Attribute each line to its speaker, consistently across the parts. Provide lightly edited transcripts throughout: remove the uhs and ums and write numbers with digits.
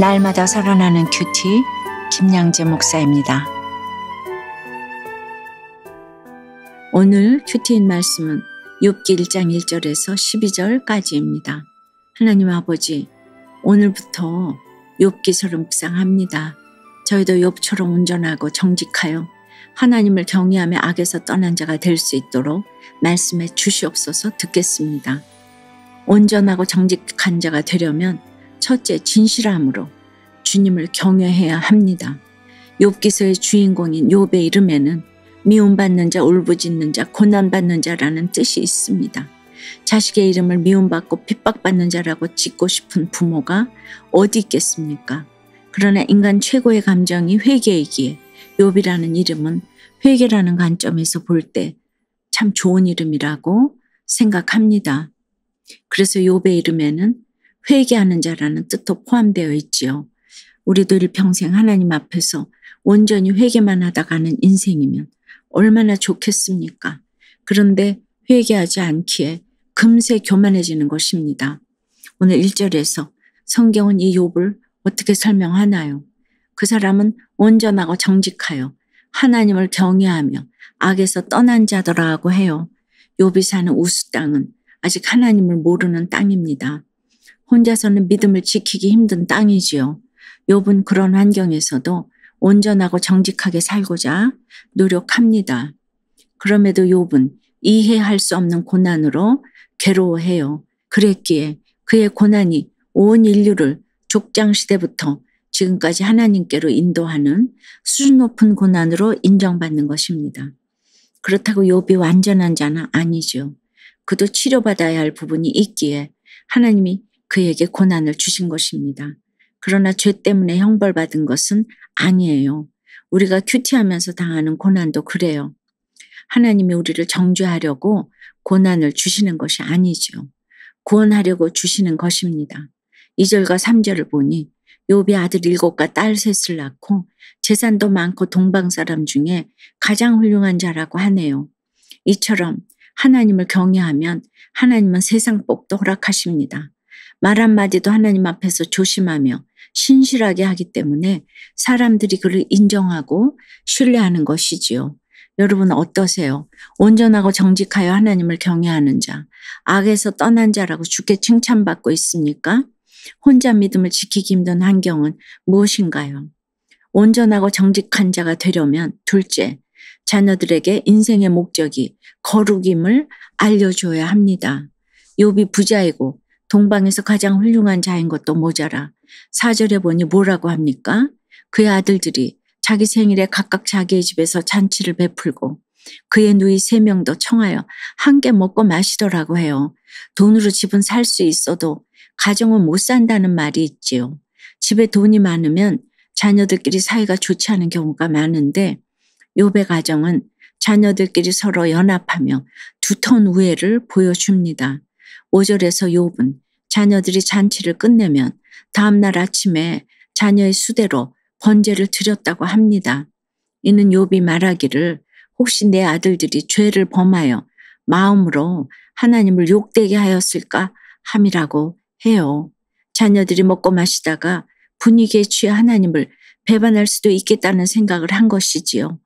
Speaker 1: 날마다 살아나는 큐티 김양재 목사입니다. 오늘 큐티인 말씀은 욥기 1장 1절에서 12절까지입니다. 하나님 아버지, 오늘부터 욥기서를 묵상합니다. 저희도 욥처럼 온전하고 정직하여 하나님을 경외하며 악에서 떠난 자가 될 수 있도록 말씀해 주시옵소서. 듣겠습니다. 온전하고 정직한 자가 되려면 첫째, 진실함으로 주님을 경외해야 합니다. 욥기서의 주인공인 욥의 이름에는 미움받는 자, 울부짖는 자, 고난받는 자라는 뜻이 있습니다. 자식의 이름을 미움받고 핍박받는 자라고 짓고 싶은 부모가 어디 있겠습니까? 그러나 인간 최고의 감정이 회개이기에 욥이라는 이름은 회개라는 관점에서 볼 때 참 좋은 이름이라고 생각합니다. 그래서 욥의 이름에는 회개하는 자라는 뜻도 포함되어 있지요. 우리도 일평생 하나님 앞에서 온전히 회개만 하다 가는 인생이면 얼마나 좋겠습니까? 그런데 회개하지 않기에 금세 교만해지는 것입니다. 오늘 1절에서 성경은 이 욥을 어떻게 설명하나요? 그 사람은 온전하고 정직하여 하나님을 경외하며 악에서 떠난 자더라고 해요. 욥이 사는 우스 땅은 아직 하나님을 모르는 땅입니다. 혼자서는 믿음을 지키기 힘든 땅이지요. 욥은 그런 환경에서도 온전하고 정직하게 살고자 노력합니다. 그럼에도 욥은 이해할 수 없는 고난으로 괴로워해요. 그랬기에 그의 고난이 온 인류를 족장시대부터 지금까지 하나님께로 인도하는 수준 높은 고난으로 인정받는 것입니다. 그렇다고 욥이 완전한 자는 아니죠. 그도 치료받아야 할 부분이 있기에 하나님이 그에게 고난을 주신 것입니다. 그러나 죄 때문에 형벌받은 것은 아니에요. 우리가 큐티하면서 당하는 고난도 그래요. 하나님이 우리를 정죄하려고 고난을 주시는 것이 아니죠. 구원하려고 주시는 것입니다. 2절과 3절을 보니 욥이 아들 7과 딸 3을 낳고 재산도 많고 동방 사람 중에 가장 훌륭한 자라고 하네요. 이처럼 하나님을 경외하면 하나님은 세상 복도 허락하십니다. 말 한마디도 하나님 앞에서 조심하며 신실하게 하기 때문에 사람들이 그를 인정하고 신뢰하는 것이지요. 여러분 어떠세요? 온전하고 정직하여 하나님을 경외하는 자, 악에서 떠난 자라고 주께 칭찬받고 있습니까? 혼자 믿음을 지키기 힘든 환경은 무엇인가요? 온전하고 정직한 자가 되려면 둘째, 자녀들에게 인생의 목적이 거룩임을 알려줘야 합니다. 욥이 부자이고 동방에서 가장 훌륭한 자인 것도 모자라 4절에 보니 뭐라고 합니까? 그의 아들들이 자기 생일에 각각 자기의 집에서 잔치를 베풀고 그의 누이 3명도 청하여 함께 먹고 마시더라고 해요. 돈으로 집은 살 수 있어도 가정은 못 산다는 말이 있지요. 집에 돈이 많으면 자녀들끼리 사이가 좋지 않은 경우가 많은데 욥의 가정은 자녀들끼리 서로 연합하며 두터운 우애를 보여줍니다. 5절에서 욥은 자녀들이 잔치를 끝내면 다음날 아침에 자녀의 수대로 번제를 드렸다고 합니다. 이는 욥이 말하기를 혹시 내 아들들이 죄를 범하여 마음으로 하나님을 욕되게 하였을까 함이라고 해요. 자녀들이 먹고 마시다가 분위기에 취해 하나님을 배반할 수도 있겠다는 생각을 한 것이지요.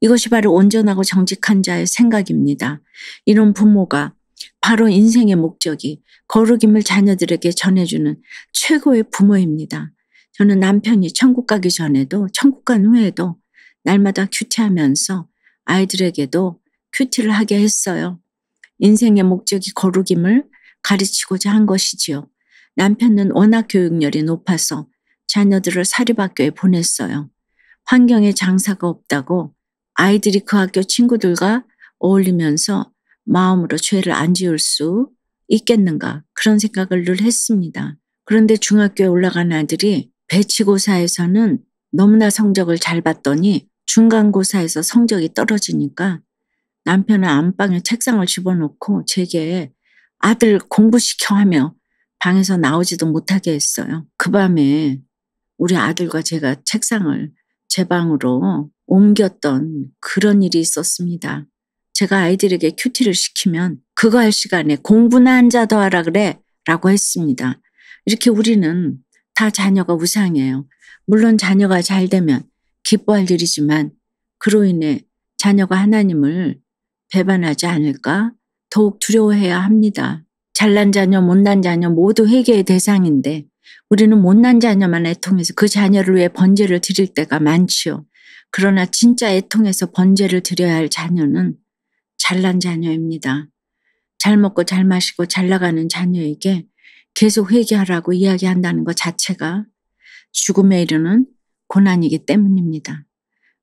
Speaker 1: 이것이 바로 온전하고 정직한 자의 생각입니다. 이런 부모가 바로 인생의 목적이 거룩임을 자녀들에게 전해주는 최고의 부모입니다. 저는 남편이 천국 가기 전에도 천국 간 후에도 날마다 큐티하면서 아이들에게도 큐티를 하게 했어요. 인생의 목적이 거룩임을 가르치고자 한 것이지요. 남편은 워낙 교육열이 높아서 자녀들을 사립학교에 보냈어요. 환경에 장사가 없다고 아이들이 그 학교 친구들과 어울리면서 마음으로 죄를 안 지을 수 있겠는가 그런 생각을 늘 했습니다. 그런데 중학교에 올라간 아들이 배치고사에서는 너무나 성적을 잘 봤더니 중간고사에서 성적이 떨어지니까 남편은 안방에 책상을 집어넣고 제게 아들 공부시켜 하며 방에서 나오지도 못하게 했어요. 그 밤에 우리 아들과 제가 책상을 제 방으로 옮겼던 그런 일이 있었습니다. 제가 아이들에게 큐티를 시키면 그거 할 시간에 공부나 앉아 더 하라 그래 라고 했습니다. 이렇게 우리는 다 자녀가 우상이에요. 물론 자녀가 잘 되면 기뻐할 일이지만 그로 인해 자녀가 하나님을 배반하지 않을까 더욱 두려워해야 합니다. 잘난 자녀, 못난 자녀 모두 회개의 대상인데 우리는 못난 자녀만 애통해서 그 자녀를 위해 번제를 드릴 때가 많지요. 그러나 진짜 애통해서 번제를 드려야 할 자녀는 잘난 자녀입니다. 잘 먹고 잘 마시고 잘 나가는 자녀에게 계속 회개하라고 이야기한다는 것 자체가 죽음에 이르는 고난이기 때문입니다.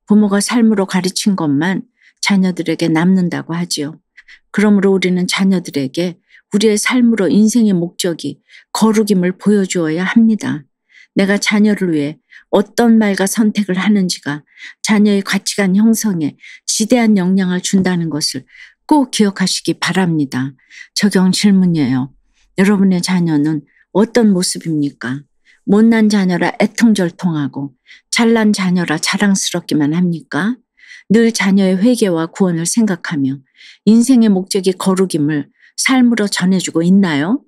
Speaker 1: 부모가 삶으로 가르친 것만 자녀들에게 남는다고 하지요. 그러므로 우리는 자녀들에게 우리의 삶으로 인생의 목적이 거룩임을 보여주어야 합니다. 내가 자녀를 위해 어떤 말과 선택을 하는지가 자녀의 가치관 형성에 지대한 영향을 준다는 것을 꼭 기억하시기 바랍니다. 적용 질문이에요. 여러분의 자녀는 어떤 모습입니까? 못난 자녀라 애통절통하고 잘난 자녀라 자랑스럽기만 합니까? 늘 자녀의 회개와 구원을 생각하며 인생의 목적이 거룩임을 삶으로 전해주고 있나요?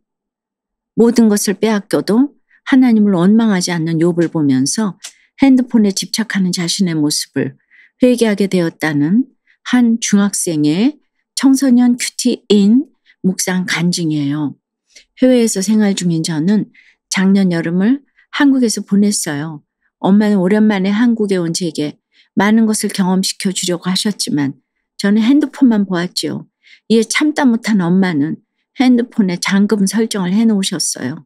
Speaker 1: 모든 것을 빼앗겨도 하나님을 원망하지 않는 욥을 보면서 핸드폰에 집착하는 자신의 모습을 회개하게 되었다는 한 중학생의 청소년 큐티인 묵상 간증이에요. 해외에서 생활 중인 저는 작년 여름을 한국에서 보냈어요. 엄마는 오랜만에 한국에 온 제게 많은 것을 경험시켜 주려고 하셨지만 저는 핸드폰만 보았지요. 이에 참다 못한 엄마는 핸드폰에 잠금 설정을 해놓으셨어요.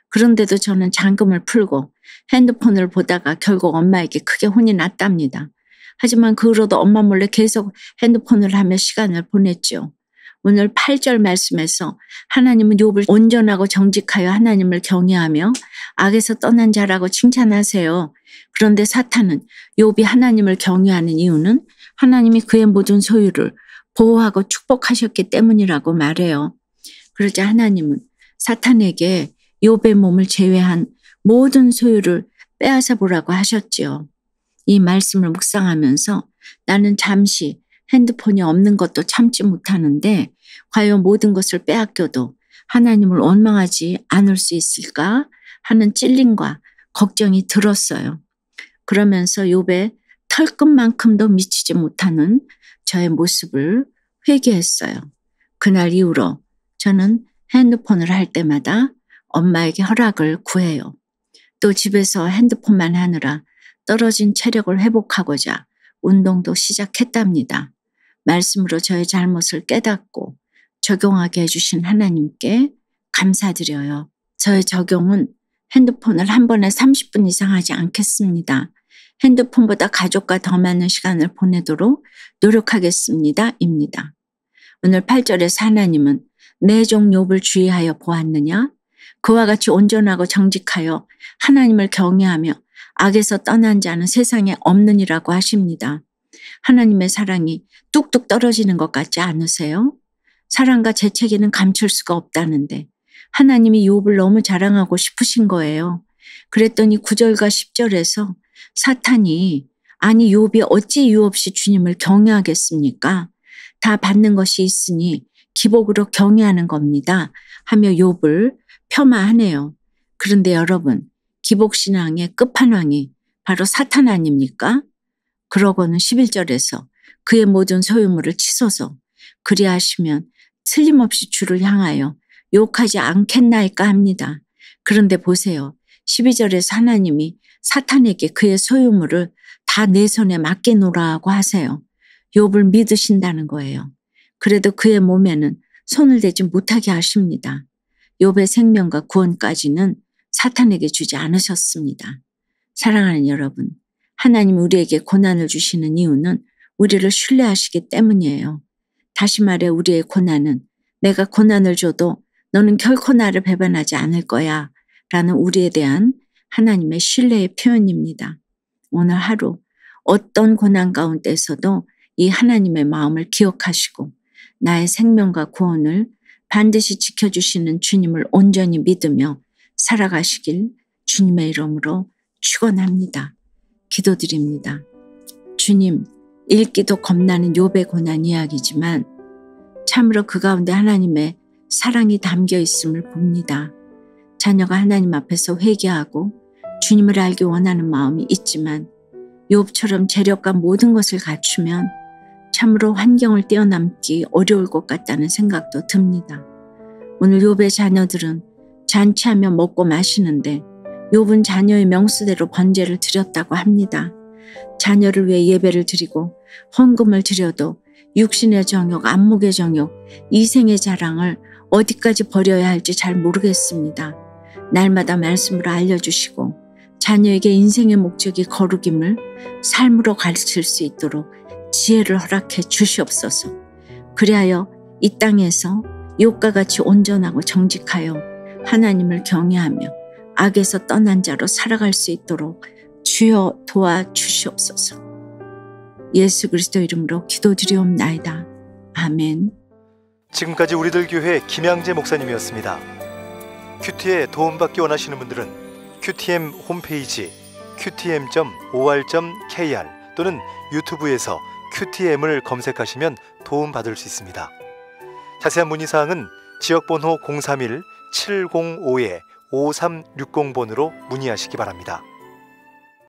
Speaker 1: 그런데도 저는 잠금을 풀고 핸드폰을 보다가 결국 엄마에게 크게 혼이 났답니다. 하지만 그 후로도 엄마 몰래 계속 핸드폰을 하며 시간을 보냈지요. 오늘 8절 말씀에서 하나님은 욥을 온전하고 정직하여 하나님을 경외하며 악에서 떠난 자라고 칭찬하세요. 그런데 사탄은 욥이 하나님을 경외하는 이유는 하나님이 그의 모든 소유를 보호하고 축복하셨기 때문이라고 말해요. 그러자 하나님은 사탄에게 욥의 몸을 제외한 모든 소유를 빼앗아 보라고 하셨지요. 이 말씀을 묵상하면서 나는 잠시 핸드폰이 없는 것도 참지 못하는데 과연 모든 것을 빼앗겨도 하나님을 원망하지 않을 수 있을까 하는 찔림과 걱정이 들었어요. 그러면서 욥의 털끝만큼도 미치지 못하는 저의 모습을 회개했어요. 그날 이후로 저는 핸드폰을 할 때마다 엄마에게 허락을 구해요. 또 집에서 핸드폰만 하느라 떨어진 체력을 회복하고자 운동도 시작했답니다. 말씀으로 저의 잘못을 깨닫고 적용하게 해주신 하나님께 감사드려요. 저의 적용은 핸드폰을 한 번에 30분 이상 하지 않겠습니다. 핸드폰보다 가족과 더 많은 시간을 보내도록 노력하겠습니다. 입니다. 오늘 8절에서 하나님은 내 종 욥을 주의하여 보았느냐? 그와 같이 온전하고 정직하여 하나님을 경외하며 악에서 떠난 자는 세상에 없느니라고 하십니다. 하나님의 사랑이 뚝뚝 떨어지는 것 같지 않으세요? 사랑과 재채기는 감출 수가 없다는데 하나님이 욥을 너무 자랑하고 싶으신 거예요. 그랬더니 9절과 10절에서 사탄이 아니 욥이 어찌 이유 없이 주님을 경외하겠습니까? 다 받는 것이 있으니 기복으로 경외하는 겁니다. 하며 욥을 폄하하네요. 그런데 여러분, 기복신앙의 끝판왕이 바로 사탄 아닙니까? 그러고는 11절에서 그의 모든 소유물을 치소서 그리하시면 틀림없이 주를 향하여 욕하지 않겠나이까 합니다. 그런데 보세요. 12절에서 하나님이 사탄에게 그의 소유물을 다 내 손에 맡겨놓으라고 하세요. 욥을 믿으신다는 거예요. 그래도 그의 몸에는 손을 대지 못하게 하십니다. 욥의 생명과 구원까지는 사탄에게 주지 않으셨습니다. 사랑하는 여러분, 하나님이 우리에게 고난을 주시는 이유는 우리를 신뢰하시기 때문이에요. 다시 말해 우리의 고난은 내가 고난을 줘도 너는 결코 나를 배반하지 않을 거야 라는 우리에 대한 하나님의 신뢰의 표현입니다. 오늘 하루 어떤 고난 가운데서도 이 하나님의 마음을 기억하시고 나의 생명과 구원을 반드시 지켜주시는 주님을 온전히 믿으며 살아가시길 주님의 이름으로 축원합니다. 기도드립니다. 주님, 읽기도 겁나는 욥의 고난 이야기지만 참으로 그 가운데 하나님의 사랑이 담겨 있음을 봅니다. 자녀가 하나님 앞에서 회개하고 주님을 알기 원하는 마음이 있지만 욥처럼 재력과 모든 것을 갖추면 참으로 환경을 뛰어넘기 어려울 것 같다는 생각도 듭니다. 오늘 욥의 자녀들은 잔치하며 먹고 마시는데 욥은 자녀의 명수대로 번제를 드렸다고 합니다. 자녀를 위해 예배를 드리고 헌금을 드려도 육신의 정욕, 안목의 정욕, 이생의 자랑을 어디까지 버려야 할지 잘 모르겠습니다. 날마다 말씀으로 알려주시고 자녀에게 인생의 목적이 거룩임을 삶으로 가르칠 수 있도록 지혜를 허락해 주시옵소서. 그리하여 이 땅에서 욥과 같이 온전하고 정직하여 하나님을 경외하며 악에서 떠난 자로 살아갈 수 있도록 주여 도와주시옵소서. 예수 그리스도 이름으로 기도드리옵나이다. 아멘.
Speaker 2: 지금까지 우리들 교회 김양재 목사님이었습니다. 큐티에 도움받기 원하시는 분들은 QTM 홈페이지 qtm.or.kr 또는 유튜브에서 QTM을 검색하시면 도움받을 수 있습니다. 자세한 문의사항은 지역번호 031-705-5360번으로 문의하시기 바랍니다.